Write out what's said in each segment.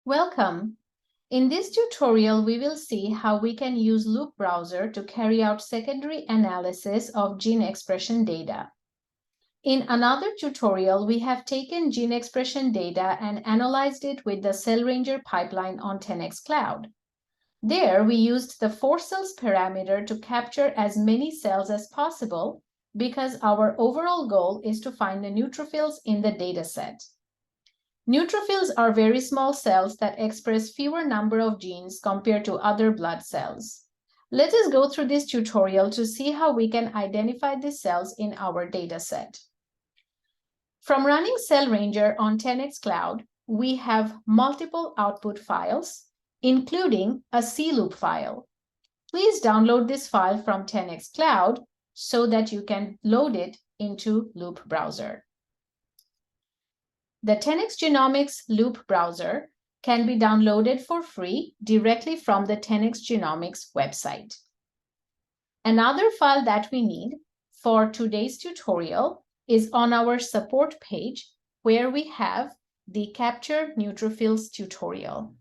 Welcome. In this tutorial, we will see how we can use Loupe browser to carry out secondary analysis of gene expression data. In another tutorial, we have taken gene expression data and analyzed it with the Cell Ranger pipeline on 10x Cloud. There, we used the 4cells parameter to capture as many cells as possible because our overall goal is to find the neutrophils in the dataset. Neutrophils are very small cells that express fewer number of genes compared to other blood cells. Let us go through this tutorial to see how we can identify these cells in our dataset. From running Cell Ranger on 10x Cloud, we have multiple output files, including a cloupe file. Please download this file from 10x Cloud so that you can load it into Loupe browser. The 10x Genomics Loupe browser can be downloaded for free directly from the 10x Genomics website. Another file that we need for today's tutorial is on our support page where we have the Capture Neutrophils tutorial.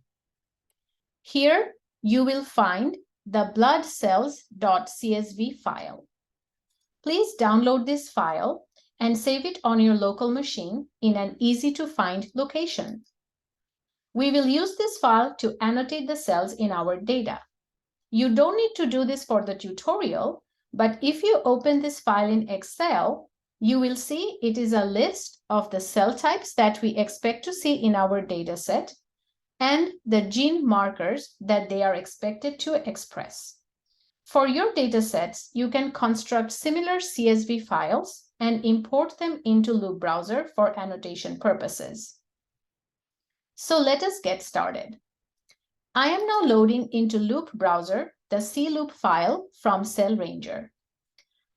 Here you will find the bloodcells.csv file. Please download this file and save it on your local machine in an easy-to-find location. We will use this file to annotate the cells in our data. You don't need to do this for the tutorial, but if you open this file in Excel, you will see it is a list of the cell types that we expect to see in our dataset and the gene markers that they are expected to express. For your datasets, you can construct similar CSV files and import them into Loupe browser for annotation purposes. So let us get started. I am now loading into Loupe browser the cloupe file from Cell Ranger.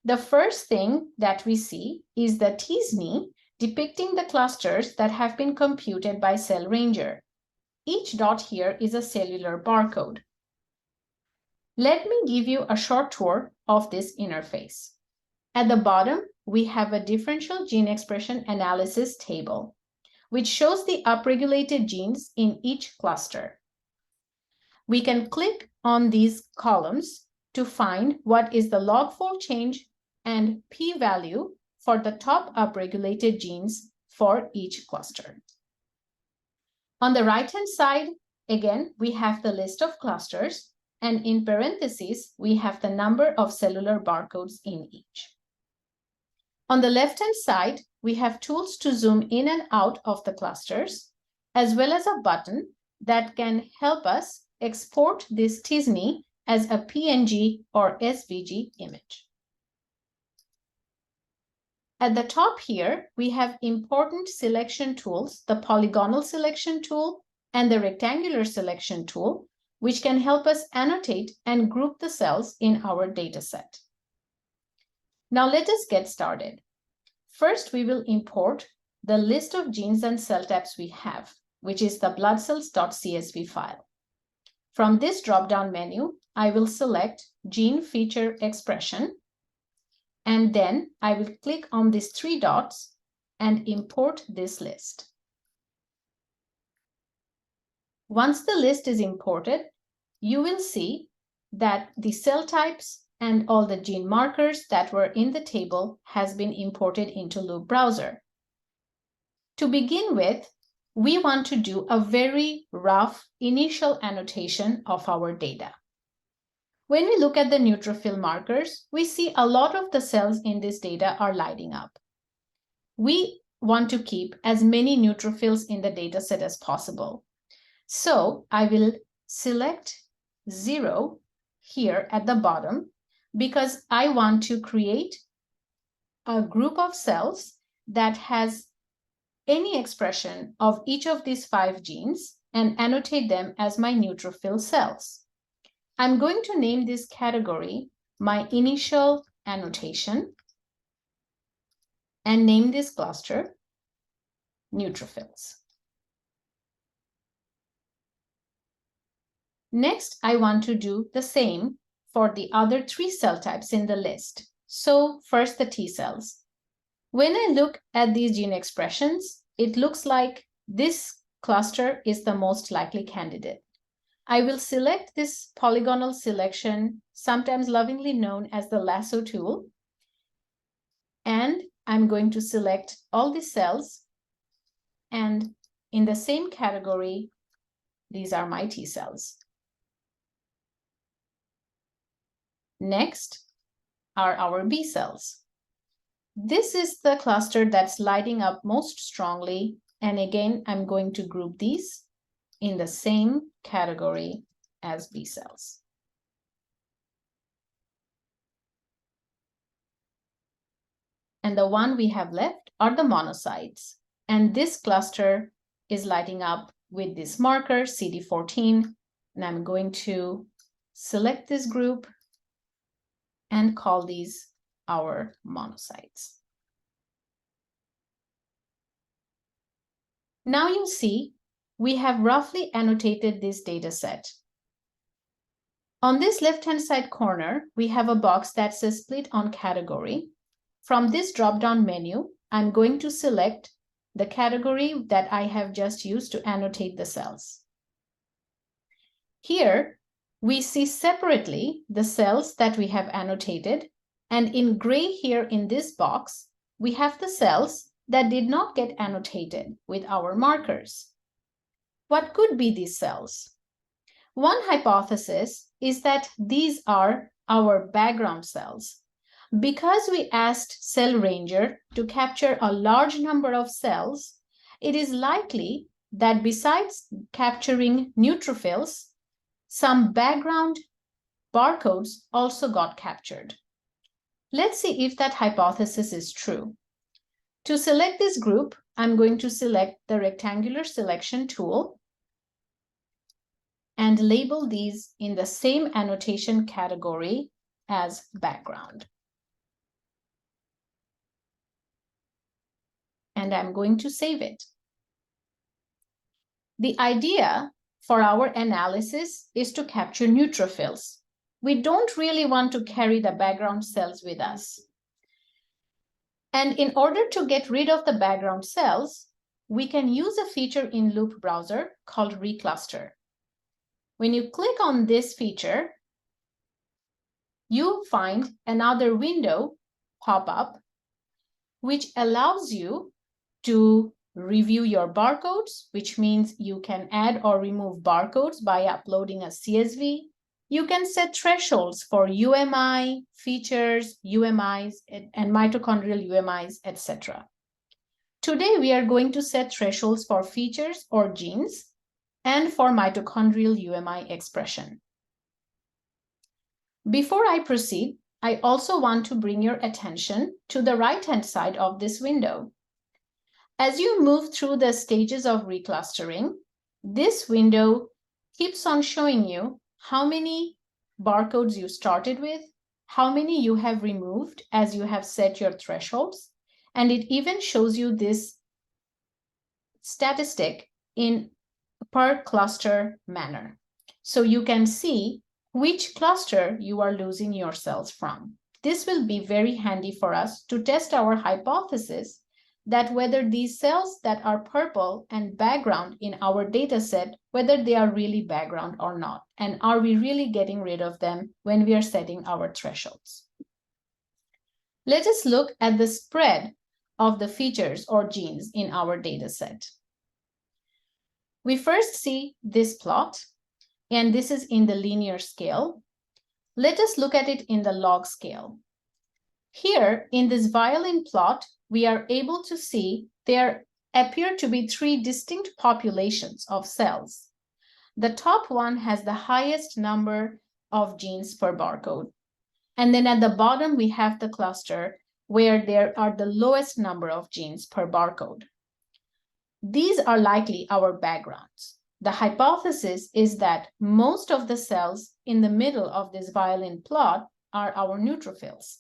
The first thing that we see is the t-SNE depicting the clusters that have been computed by Cell Ranger. Each dot here is a cellular barcode. Let me give you a short tour of this interface. At the bottom, we have a differential gene expression analysis table, which shows the upregulated genes in each cluster. We can click on these columns to find what is the log4 change and p-value for the top upregulated genes for each cluster. On the right-hand side, again, we have the list of clusters, and in parentheses, we have the number of cellular barcodes in each. On the left-hand side, we have tools to zoom in and out of the clusters, as well as a button that can help us export this t-SNE as a PNG or SVG image. At the top here, we have important selection tools, the polygonal selection tool and the rectangular selection tool, which can help us annotate and group the cells in our dataset. Now let us get started. First, we will import the list of genes and cell types we have, which is the bloodcells.csv file. From this drop-down menu, I will select Gene Feature Expression, and then I will click on these three dots and import this list. Once the list is imported, you will see that the cell types and all the gene markers that were in the table has been imported into Loupe browser. To begin with, we want to do a very rough initial annotation of our data. When we look at the neutrophil markers, we see a lot of the cells in this data are lighting up. We want to keep as many neutrophils in the dataset as possible. So I will select 0 here at the bottom because I want to create a group of cells that has any expression of each of these 5 genes and annotate them as my neutrophil cells. I'm going to name this category my initial annotation and name this cluster neutrophils. Next, I want to do the same for the other 3 cell types in the list. So first, the T cells. When I look at these gene expressions, it looks like this cluster is the most likely candidate. I will select this polygonal selection, sometimes lovingly known as the lasso tool, and I'm going to select all the cells, and in the same category, these are my T cells. Next are our B cells. This is the cluster that's lighting up most strongly, and again, I'm going to group these in the same category as B cells. And the one we have left are the monocytes. And this cluster is lighting up with this marker, CD14. And I'm going to select this group and call these our monocytes. Now you see, we have roughly annotated this data set. On this left-hand side corner, we have a box that says split on category. From this drop-down menu, I'm going to select the category that I have just used to annotate the cells. Here, we see separately the cells that we have annotated, and in gray here in this box, we have the cells that did not get annotated with our markers. What could be these cells? One hypothesis is that these are our background cells. Because we asked Cell Ranger to capture a large number of cells, it is likely that besides capturing neutrophils, some background barcodes also got captured. Let's see if that hypothesis is true. To select this group, I'm going to select the rectangular selection tool and label these in the same annotation category as background. And I'm going to save it. The idea for our analysis is to capture neutrophils. We don't really want to carry the background cells with us. And in order to get rid of the background cells, we can use a feature in Loupe browser called Recluster. When you click on this feature, you find another window pop up, which allows you to review your barcodes, which means you can add or remove barcodes by uploading a CSV. You can set thresholds for UMI, features, UMIs, and mitochondrial UMIs, etc. Today, we are going to set thresholds for features or genes and for mitochondrial UMI expression. Before I proceed, I also want to bring your attention to the right-hand side of this window. As you move through the stages of reclustering, this window keeps on showing you how many barcodes you started with, how many you have removed as you have set your thresholds, and it even shows you this statistic in per cluster manner. So you can see which cluster you are losing your cells from. This will be very handy for us to test our hypothesis that whether these cells that are purple and background in our data set, whether they are really background or not, and are we really getting rid of them when we are setting our thresholds. Let us look at the spread of the features or genes in our data set. We first see this plot, and this is in the linear scale. Let us look at it in the log scale. Here, in this violin plot, we are able to see there appear to be three distinct populations of cells. The top one has the highest number of genes per barcode. And then at the bottom, we have the cluster where there are the lowest number of genes per barcode. These are likely our backgrounds. The hypothesis is that most of the cells in the middle of this violin plot are our neutrophils.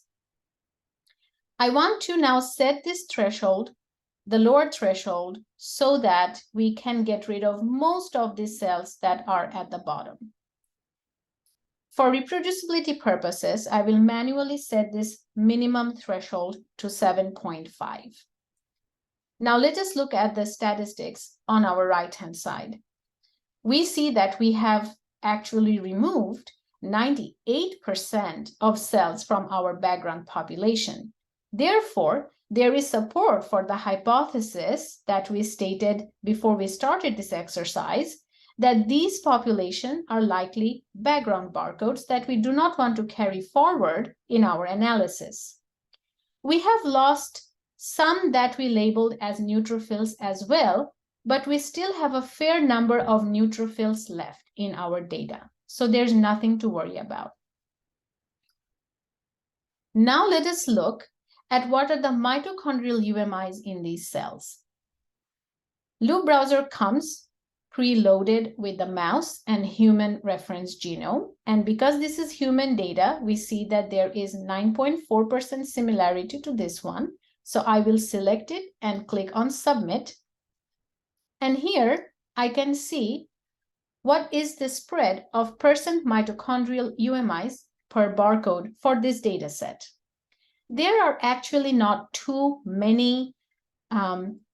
I want to now set this threshold, the lower threshold, so that we can get rid of most of these cells that are at the bottom. For reproducibility purposes, I will manually set this minimum threshold to 7.5. Now let us look at the statistics on our right-hand side. We see that we have actually removed 98% of cells from our background population. Therefore, there is support for the hypothesis that we stated before we started this exercise, that these populations are likely background barcodes that we do not want to carry forward in our analysis. We have lost some that we labeled as neutrophils as well, but we still have a fair number of neutrophils left in our data. So there's nothing to worry about. Now let us look at what are the mitochondrial UMIs in these cells. Loupe browser comes preloaded with the mouse and human reference genome. And because this is human data, we see that there is 9.4% similarity to this one. So I will select it and click on Submit. And here I can see what is the spread of percent mitochondrial UMIs per barcode for this data set. There are actually not too many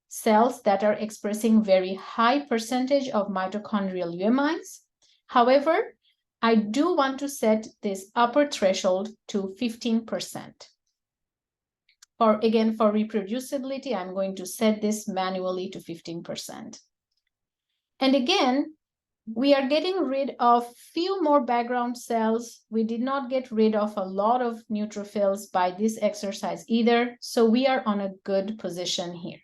cells that are expressing very high percentage of mitochondrial UMIs. However, I do want to set this upper threshold to 15%. For reproducibility, I'm going to set this manually to 15%. And again, we are getting rid of few more background cells. We did not get rid of a lot of neutrophils by this exercise either. So we are on a good position here.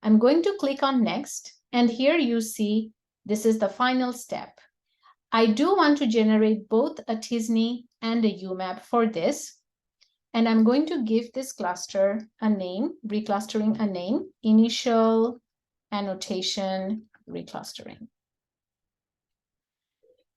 I'm going to click on Next. And here you see this is the final step. I do want to generate both a t-SNE and a UMAP for this. And I'm going to give this cluster a name, reclustering a name, initial annotation reclustering.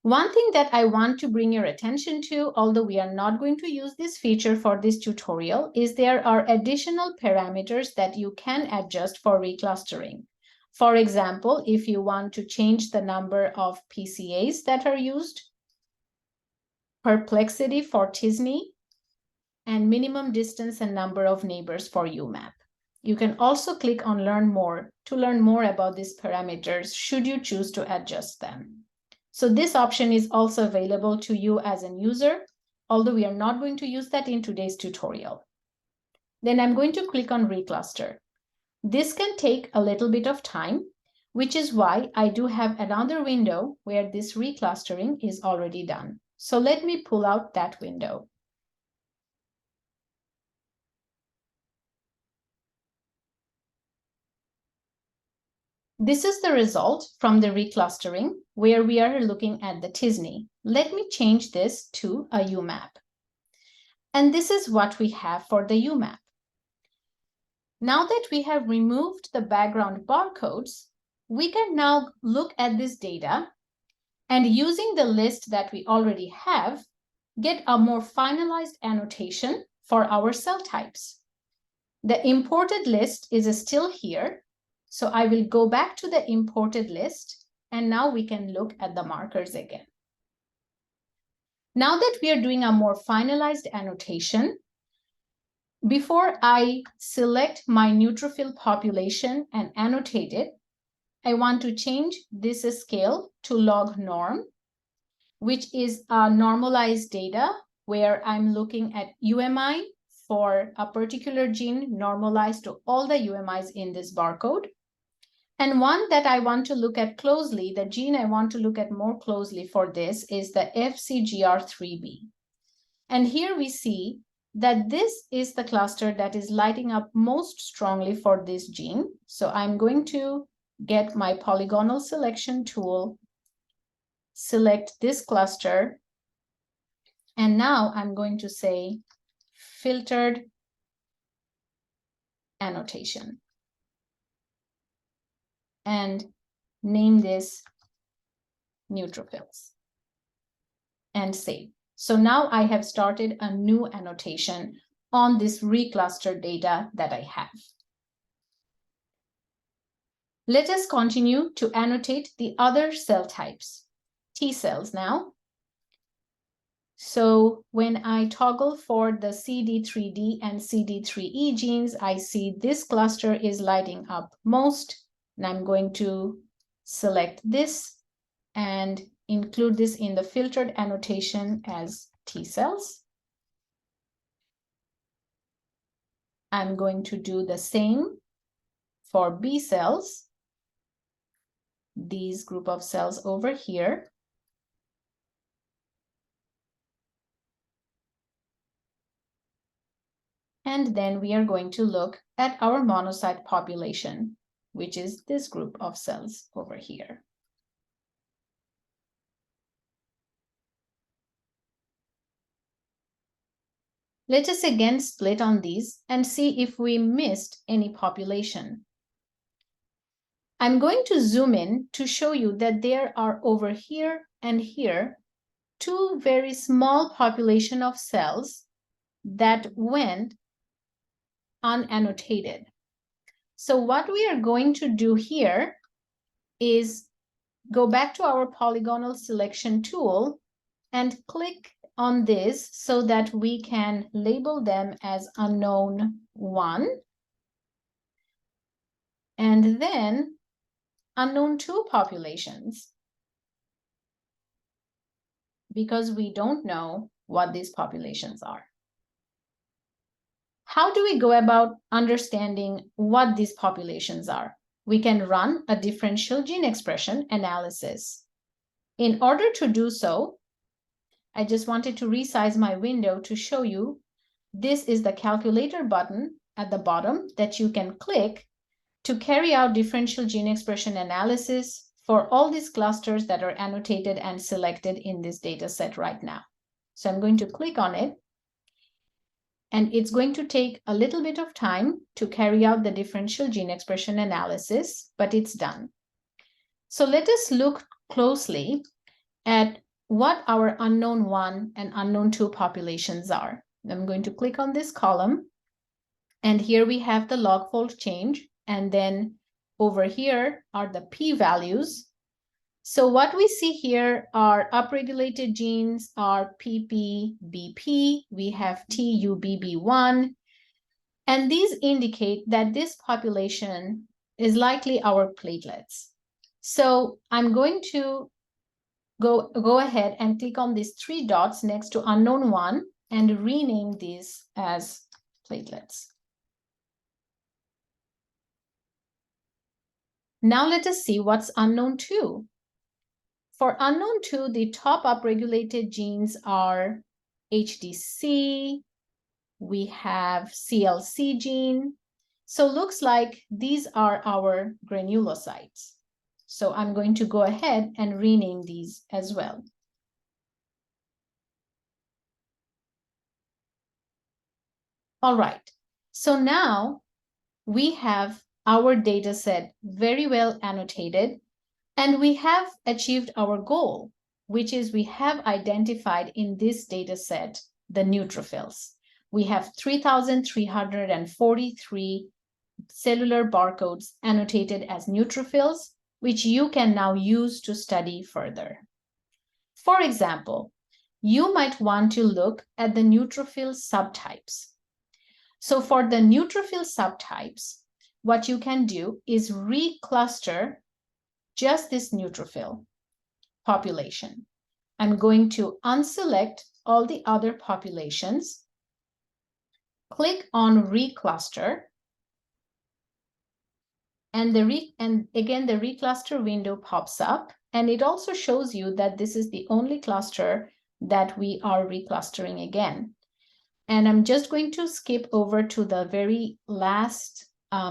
One thing that I want to bring your attention to, although we are not going to use this feature for this tutorial, is there are additional parameters that you can adjust for reclustering. For example, if you want to change the number of PCAs that are used, perplexity for t-SNE, and minimum distance and number of neighbors for UMAP. You can also click on Learn More to learn more about these parameters should you choose to adjust them. So this option is also available to you as an user, although we are not going to use that in today's tutorial. Then I'm going to click on Recluster. This can take a little bit of time, which is why I do have another window where this reclustering is already done. So let me pull out that window. This is the result from the reclustering where we are looking at the t-SNE. Let me change this to a UMAP. And this is what we have for the UMAP. Now that we have removed the background barcodes, we can now look at this data and using the list that we already have, get a more finalized annotation for our cell types. The imported list is still here. So I will go back to the imported list, and now we can look at the markers again. Now that we are doing a more finalized annotation, before I select my neutrophil population and annotate it, I want to change this scale to log norm, which is a normalized data where I'm looking at UMI for a particular gene normalized to all the UMIs in this barcode. And one that I want to look at closely, the gene I want to look at more closely for this is the FCGR3B. And here we see that this is the cluster that is lighting up most strongly for this gene. So I'm going to get my polygonal selection tool, select this cluster, and now I'm going to say filtered annotation. And name this neutrophils and save. So now I have started a new annotation on this recluster data that I have. Let us continue to annotate the other cell types, T cells now. So when I toggle for the CD3D and CD3E genes, I see this cluster is lighting up most, and I'm going to select this and include this in the filtered annotation as T cells. I'm going to do the same for B cells, these group of cells over here. And then we are going to look at our monocyte population, which is this group of cells over here. Let us again split on these and see if we missed any population. I'm going to zoom in to show you that there are over here and here two very small population of cells that went unannotated. So what we are going to do here is go back to our polygonal selection tool and click on this so that we can label them as unknown 1 and then unknown 2 populations, because we don't know what these populations are. How do we go about understanding what these populations are? We can run a differential gene expression analysis. In order to do so, I just wanted to resize my window to show you this is the calculator button at the bottom that you can click to carry out differential gene expression analysis for all these clusters that are annotated and selected in this data set right now. So I'm going to click on it. And it's going to take a little bit of time to carry out the differential gene expression analysis, but it's done. So let us look closely at what our unknown 1 and unknown 2 populations are. I'm going to click on this column, and here we have the log fold change, and then over here are the p-values. So what we see here are upregulated genes are PPBP, we have TUBB1, and these indicate that this population is likely our platelets. So I'm going to go ahead and click on these 3 dots next to unknown 1 and rename these as platelets. Now let us see what's unknown 2. For unknown 2, the top upregulated genes are HDC, we have CLC gene. So looks like these are our granulocytes. So I'm going to go ahead and rename these as well. All right, so now we have our data set very well annotated, and we have achieved our goal, which is we have identified in this data set the neutrophils. We have 3,343 cellular barcodes annotated as neutrophils, which you can now use to study further. For example, you might want to look at the neutrophil subtypes. So for the neutrophil subtypes, what you can do is recluster just this neutrophil population. I'm going to unselect all the other populations, click on recluster, and again the recluster window pops up, and it also shows you that this is the only cluster that we are reclustering again. And I'm just going to skip over to the very last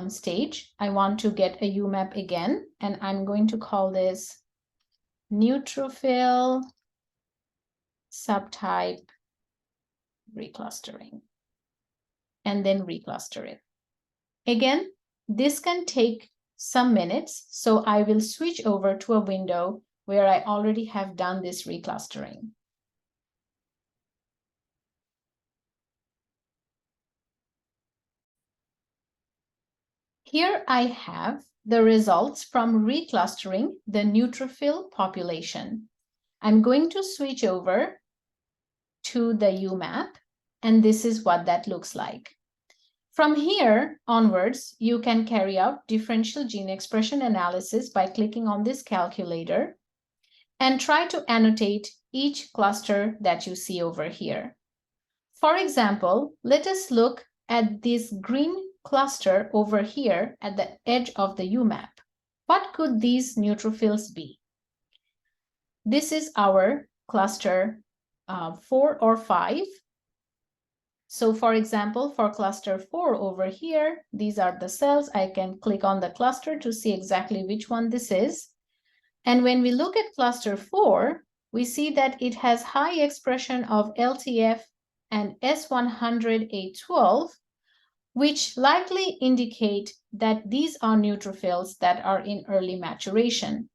stage. I want to get a UMAP again, and I'm going to call this neutrophil subtype reclustering, and then recluster it. Again, this can take some minutes, so I will switch over to a window where I already have done this reclustering. Here I have the results from reclustering the neutrophil population. I'm going to switch over to the UMAP, and this is what that looks like. From here onwards, you can carry out differential gene expression analysis by clicking on this calculator and try to annotate each cluster that you see over here. For example, let us look at this green cluster over here at the edge of the UMAP. What could these neutrophils be? This is our cluster 4 or 5. So for example, for cluster 4 over here, these are the cells. I can click on the cluster to see exactly which one this is. And when we look at cluster 4, we see that it has high expression of LTF and S100A12, which likely indicate that these are neutrophils that are in early maturation.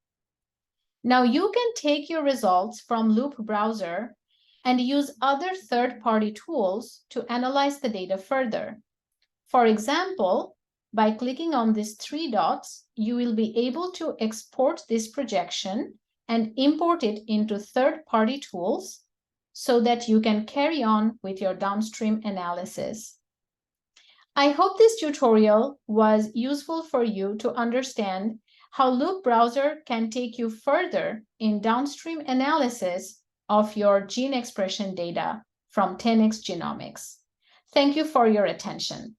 Now you can take your results from Loupe browser and use other third-party tools to analyze the data further. For example, by clicking on these 3 dots, you will be able to export this projection and import it into third-party tools so that you can carry on with your downstream analysis. I hope this tutorial was useful for you to understand how Loupe browser can take you further in downstream analysis of your gene expression data from 10x Genomics. Thank you for your attention.